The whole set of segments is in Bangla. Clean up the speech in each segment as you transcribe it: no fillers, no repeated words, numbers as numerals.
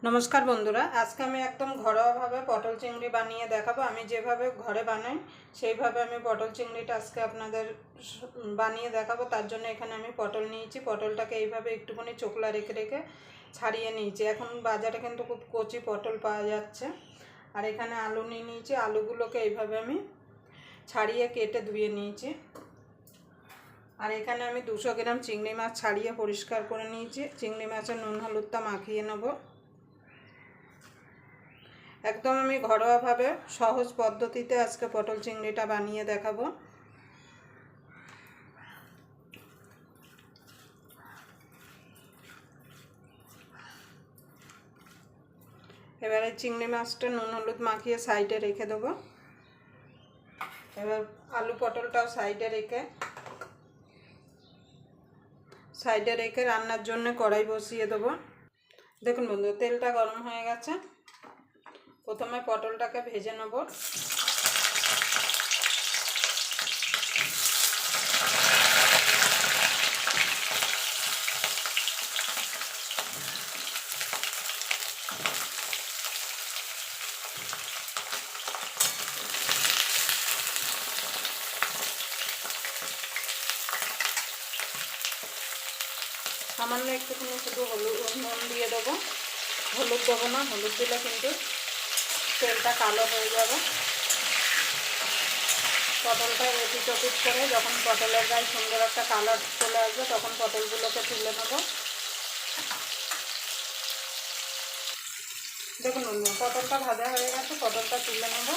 नमस्कार बंधुरा आज के आमी एकदम घरोया भावे पटल चिंगड़ी बानिए देखाबो। आमी जेभावे घरे बानाई सेइभावे आमी पटल चिंगड़ीटा आजके आपनादेर बानिए देखाबो। तार जोन्नो एखाने आमी पटल निয়েছি, पटलटाके এইভাবে একটুখানি চোকলা রেখে রেখে ছাড়িয়ে নিয়েছি। এখন বাজারে কিন্তু খুব কচি পটল পাওয়া যাচ্ছে। আর এখানে আলু নিয়ে নিয়েছি, আলুগুলোকে এইভাবে আমি ছাড়িয়ে কেটে ধুয়ে নিয়েছি। আর এখানে আমি 200 গ্রাম চিংড়ি মাছ ছাড়িয়ে পরিষ্কার করে নিয়েছি। চিংড়ি মাছের নুন হলুদটা মাখিয়ে নেব। एकदम आमी घरोया भावे सहज पद्धतिते आज के पटल चिंगड़ीटा बानिए देखाबो। एबारे चिंगड़ी माछटा नुन हलुद माखिए साइडे रेखे देबो। एबार आलू पटलटाओ साइडे रेखे रान्नार जोन्नो कड़ाई बसिए देबो। देखुन बंधु तेलटा गरम हये गेछे। प्रथमे पटलटाके भेजे नेब। सामान्य एकटुखानी शुधु हलुद नुन दिए देबो। हलुद देबो ना, हलुद दिले किन्तु तेलटा कालो हो जाए। पटलटा एपिट ओपिट करे जखन पटलेर गाয়ে सुंदर एक कालार चले आसबे तखन पटलगुलोके तुले नेब। देखुन पटलटा भाजा हो गेছে, पटलटा तुले नेब।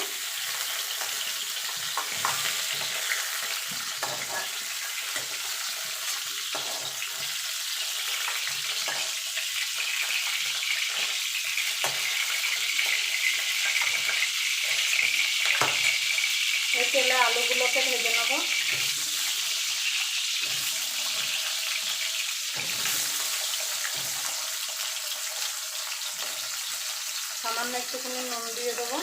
तेले आलूगुलोके भेजे नेब। सामान्य एकटुखानी नुन दिए देबो।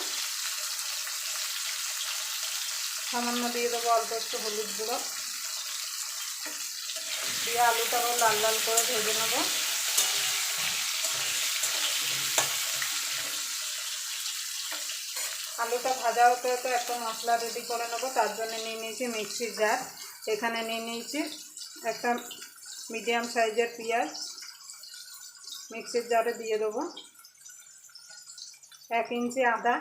सामान्य दिए देबो अल्प एकटु हलुद गुঁড়ো दिए आलूटाके लाल लाल करे भेजे नेब। आलूटा भाजा होते होते एक मसला रेडी करे नेब। तार जोन्नो निये निয়েছি मिक्सिर जार। एखाने निये निয়েছি एक मीडियम साइजेर पेঁয়াজ मिक्सिर जारे दिए देबो। 1 इंची आदा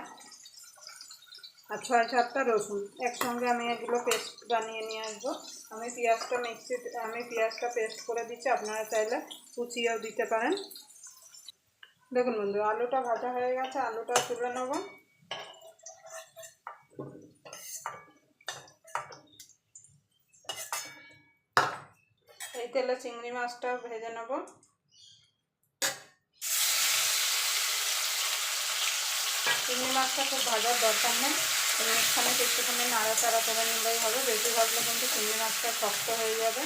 और 6-7टा रसुन एकसंगे आमी एगुलो पेस्ट बानिए निये आसबो। आमी पेঁয়াজটা पेस्ट करे दिচ্ছি, आपनारा चाइले कुचिয়েও दिते पारेन। देखुन बंधु आलूटा भाजा हये गेছে, आलूटा तुले नेब। तेले चिंगड़ी माछटा भेजे नेब। चिंगड़ी माछटा खूब भाजार दरकार नेই, माঝখানে একটুখানি নাড়াচাড়া করে নিলেই হবে। বেশি ভাজলে কিন্তু চিংড়ি মাছটা শক্ত হয়ে যাবে।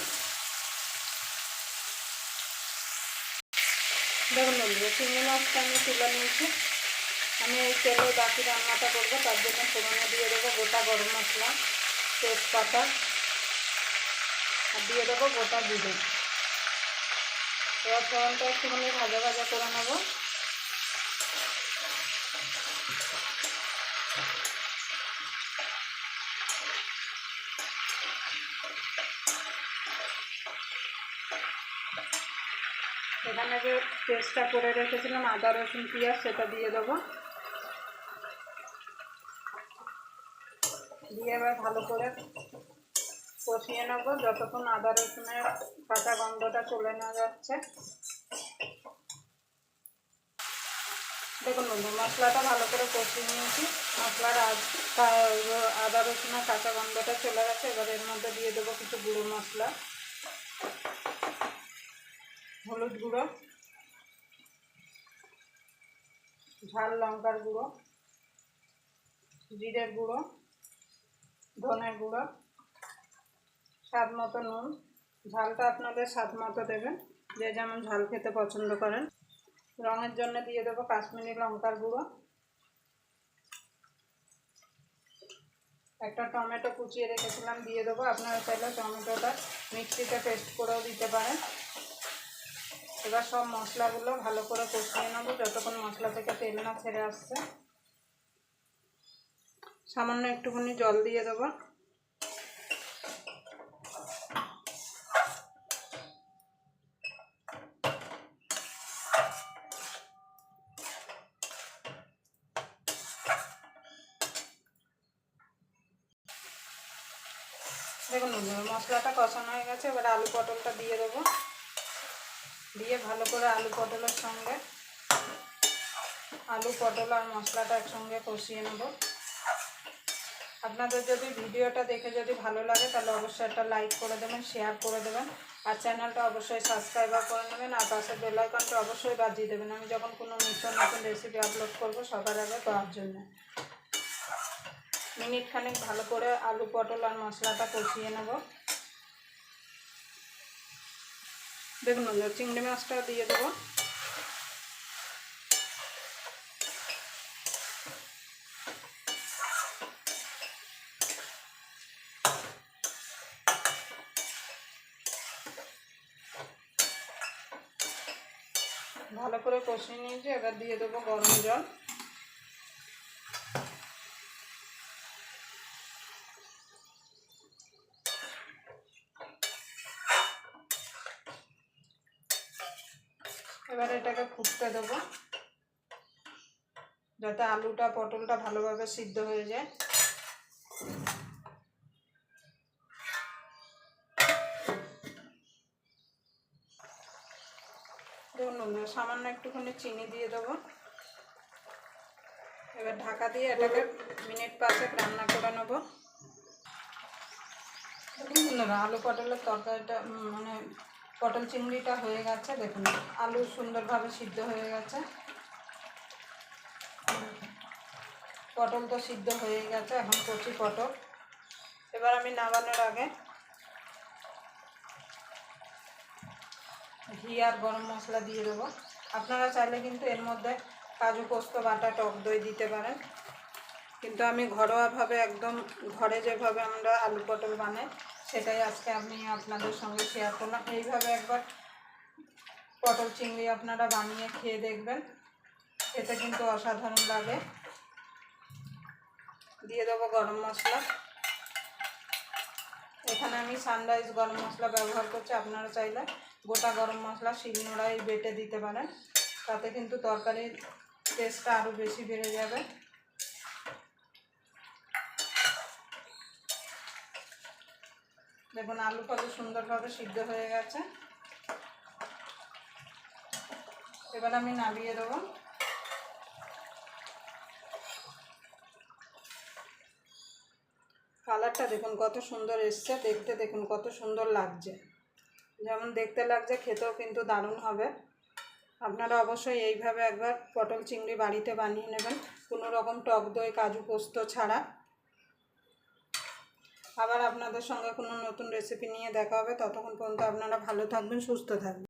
দেখুন বন্ধুরা চিংড়ি মাছটা আমি তুলে নিয়েছি। আমি এই তেলে বাকি রান্নাটা করব, তার জন্য ফোড়নে দিয়ে দেবো গোটা গরম মশলা, তেজপাতা আর দিয়ে দেবো গোটা জিরে। এবার ফোড়নটা একটুখানি ভাজা ভাজা করে নেব। এখানে যে পেস্টটা করে রেখেছিলাম আদা রসুন পেঁয়াজ সেটা দিয়ে দেবো। দিয়ে এবার ভালো করে কষিয়ে নেব যতক্ষণ আদা রসুনের কাঁচা গন্ধটা চলে না যাচ্ছে। দেখুন বন্ধু মশলাটা ভালো করে কষিয়ে নিয়েছি। মশলার আদা রসুনের কাঁচা গন্ধটা চলে গেছে। এবার এর মধ্যে দিয়ে দেবো কিছু গুঁড়ো মশলা, হলুদ গুঁড়ো, ঝাল লঙ্কার গুঁড়ো, জিরের গুঁড়ো, ধনের গুঁড়ো, স্বাদ মতো নুন। ঝালটা আপনাদের স্বাদ মতো দেবেন, যে যেমন ঝাল খেতে পছন্দ করেন। রঙের জন্য দিয়ে দেবো কাশ্মীরি লঙ্কার গুঁড়ো। একটা টমেটো কুচিয়ে রেখেছিলাম দিয়ে দেবো। আপনারা চাইলে টমেটোটা মিক্সিতে পেস্ট করেও দিতে পারেন। এবার সব মশলাগুলো ভালো করে কষিয়ে নেবো যতক্ষণ মশলা থেকে তেল না ছেড়ে আসছে। সামান্য একটুখানি জল দিয়ে দেবো। দেখুন মশলাটা কষানো হয়ে গেছে, এবার আলু পটলটা দিয়ে দেবো। দিয়ে ভালো করে আলু পটলের সঙ্গে আলু পটল আর মশলাটা একসঙ্গে কষিয়ে নেব। আপনাদের যদি ভিডিওটা দেখে যদি ভালো লাগে তাহলে অবশ্যই একটা লাইক করে দেবেন, শেয়ার করে দেবেন, আর চ্যানেলটা অবশ্যই সাবস্ক্রাইবার করে নেবেন, আর পাশে বেল আইকনটা অবশ্যই বাজিয়ে দেবেন আমি যখন কোনো নিত্য নতুন রেসিপি আপলোড করব সবার আগে পাওয়ার জন্য। মিনিট খানেক ভালো করে আলু পটল আর মশলাটা কষিয়ে নেব। দেখুন চিংড়ি মাছটা দিয়ে দেবো। ভালো করে কষিয়ে নিয়েছি, এবার দিয়ে দেবো গরম জল। এবার এটাকে ফুটতে দেবো যাতে আলুটা পটলটা ভালোভাবে সিদ্ধ হয়ে যায়। দেখুন সামান্য একটুখানি চিনি দিয়ে দেবো। এবার ঢাকা দিয়ে এটাকে মিনিট 5 রান্না করে নেব। দেখুন আলু পটলের তরকারিটা মানে পটল চিংড়িটা হয়ে গেছে। দেখুন আলু সুন্দরভাবে সিদ্ধ হয়ে গেছে, পটল তো সিদ্ধ হয়ে গেছে, এখন কচি পটল। এবার আমি নামানোর আগে ঘি আর গরম মশলা দিয়ে দেবো। আপনারা চাইলে কিন্তু এর মধ্যে কাজু পোস্ত বাটা টক দই দিতে পারেন, কিন্তু আমি ঘরোয়াভাবে একদম ঘরে যেভাবে আমরা আলু পটল বানাই সেটাই আজকে আমি আপনাদের সঙ্গে শেয়ার করলাম। এইভাবে একবার পটল চিংড়ি আপনারা বানিয়ে খেয়ে দেখবেন, খেতে কিন্তু অসাধারণ লাগে। দিয়ে দেবো গরম মশলা। এখানে আমি সানরাইজ গরম মশলা ব্যবহার করছি, আপনারা চাইলে গোটা গরম মশলা শিলনোড়ায় বেটে দিতে পারেন, তাতে কিন্তু তরকারির টেস্টটা আরও বেশি বেড়ে যাবে। দেখুন আলু কত সুন্দরভাবে সিদ্ধ হয়ে গেছে। এবার আমি নামিয়ে দেবো। কালারটা দেখুন কত সুন্দর এসছে, দেখতে দেখুন কত সুন্দর লাগছে, যেমন দেখতে লাগছে খেতেও কিন্তু দারুণ হবে। আপনারা অবশ্যই এইভাবে একবার পটল চিংড়ি বাড়িতে বানিয়ে নেবেন, কোনো রকম টক দই কাজু পোস্ত ছাড়া। আবার আপনাদের সঙ্গে কোনো নতুন রেসিপি নিয়ে দেখা হবে, ততক্ষণ পর্যন্ত আপনারা ভালো থাকবেন, সুস্থ থাকবেন।